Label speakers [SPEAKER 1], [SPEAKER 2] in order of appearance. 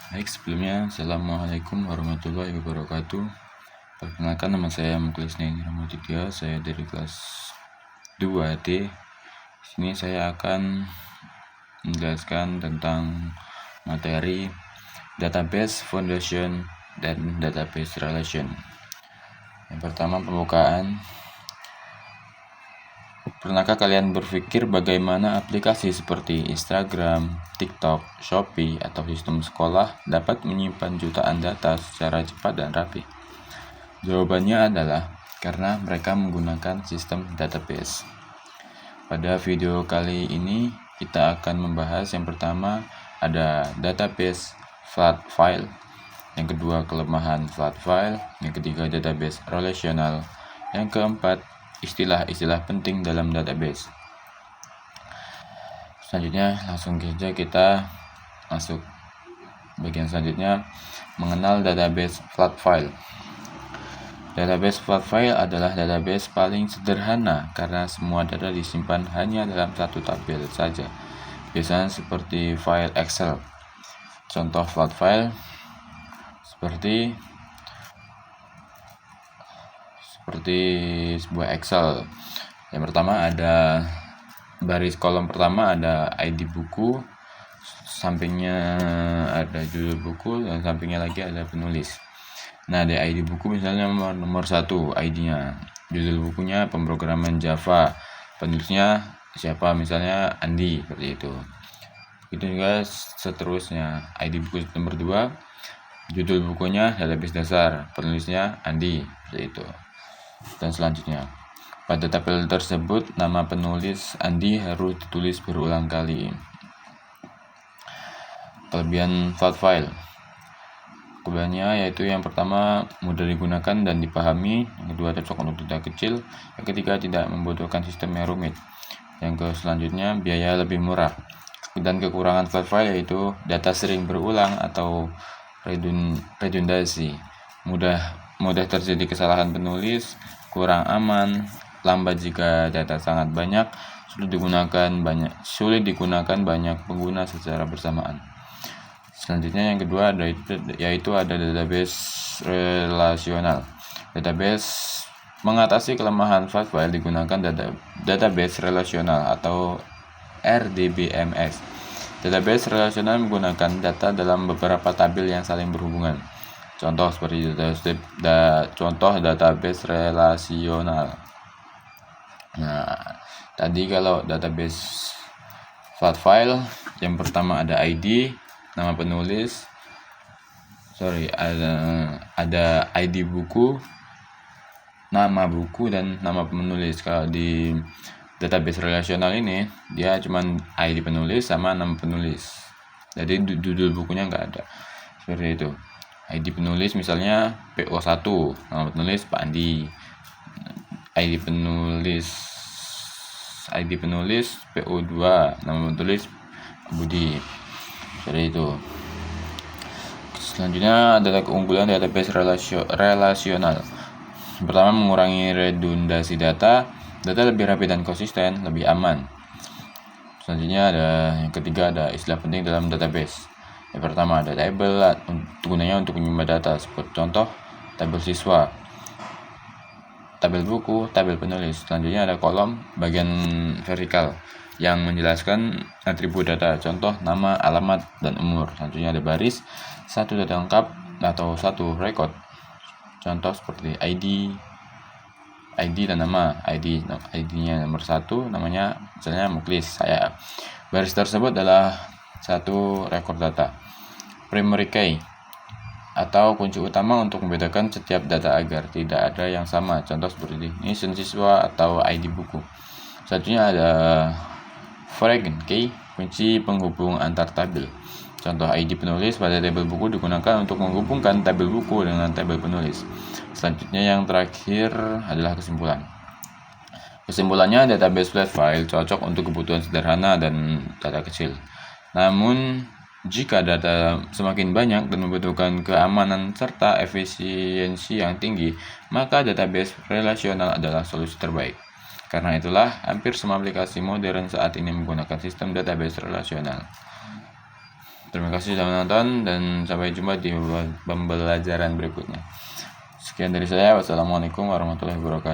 [SPEAKER 1] Baik, sebelumnya Assalamualaikum warahmatullahi wabarakatuh. Perkenalkan, nama saya Muklis Neni Ramuditya, saya dari kelas 2D. Di sini saya akan menjelaskan tentang materi database foundation dan database relation. Yang pertama, pembukaan. Pernahkah kalian berpikir bagaimana aplikasi seperti Instagram, TikTok, Shopee, atau sistem sekolah dapat menyimpan jutaan data secara cepat dan rapi? Jawabannya adalah karena mereka menggunakan sistem database. Pada video kali ini kita akan membahas yang pertama ada database flat file, yang kedua kelemahan flat file, yang ketiga database relational, yang keempat istilah-istilah penting dalam database. Selanjutnya langsung saja kita masuk bagian selanjutnya, mengenal database flat file. Database flat file adalah database paling sederhana karena semua data disimpan hanya dalam satu tabel saja, biasanya seperti file Excel. Contoh flat file seperti sebuah Excel. Yang pertama ada baris kolom pertama ada ID buku, sampingnya ada judul buku, dan sampingnya lagi ada penulis. Nah, di ID buku misalnya nomor 1 ID-nya, judul bukunya pemrograman Java, penulisnya siapa, misalnya Andi, seperti itu. Itu juga seterusnya. ID buku nomor 2, judul bukunya database dasar, penulisnya Andi, seperti itu. Dan selanjutnya, pada tabel tersebut nama penulis Andi harus ditulis berulang kali. Kelebihan flat file. Kelebihannya yaitu yang pertama mudah digunakan dan dipahami, yang kedua cocok untuk data kecil, yang ketiga tidak membutuhkan sistem yang rumit, yang selanjutnya biaya lebih murah. Dan kekurangan flat file yaitu data sering berulang atau redundasi, mudah terjadi kesalahan penulis, kurang aman, lambat jika data sangat banyak, sulit digunakan banyak pengguna secara bersamaan. Selanjutnya yang kedua yaitu ada database relasional. Database mengatasi kelemahan flat file digunakan database relasional atau RDBMS. Database relasional menggunakan data dalam beberapa tabel yang saling berhubungan. Contoh seperti database relasional. Nah, tadi kalau database flat file, yang pertama ada ID, nama penulis, ada ID buku, nama buku, dan nama penulis. Kalau di database relasional ini dia cuman ID penulis sama nama penulis, jadi judul bukunya nggak ada, seperti itu. ID penulis misalnya PO1, nama penulis Pak Andi. ID penulis PO2, nama penulis Budi, seperti itu. Selanjutnya adalah keunggulan database relasional. Pertama, mengurangi redundasi data lebih rapi dan konsisten, lebih aman. Selanjutnya yang ketiga ada istilah penting dalam database. Yang pertama ada table, gunanya untuk menyimpan data, seperti contoh tabel siswa, tabel buku, tabel penulis. Selanjutnya ada kolom bagian vertikal yang menjelaskan atribut data, contoh nama, alamat, dan umur. Selanjutnya ada baris, satu data lengkap atau satu record, contoh seperti ID dan nama. ID-nya nomor 1, namanya misalnya Muklis, saya. Baris tersebut adalah satu record data. Primary key atau kunci utama untuk membedakan setiap data agar tidak ada yang sama, contoh seperti ini siswa atau ID buku. Selanjutnya ada foreign key, kunci penghubung antar tabel, contoh ID penulis pada tabel buku digunakan untuk menghubungkan tabel buku dengan tabel penulis. Selanjutnya yang terakhir adalah kesimpulan. Kesimpulannya, database flat file cocok untuk kebutuhan sederhana dan data kecil. Namun jika data semakin banyak dan membutuhkan keamanan serta efisiensi yang tinggi, maka database relasional adalah solusi terbaik. Karena itulah, hampir semua aplikasi modern saat ini menggunakan sistem database relasional. Terima kasih sudah menonton dan sampai jumpa di pembelajaran berikutnya. Sekian dari saya. Wassalamualaikum warahmatullahi wabarakatuh.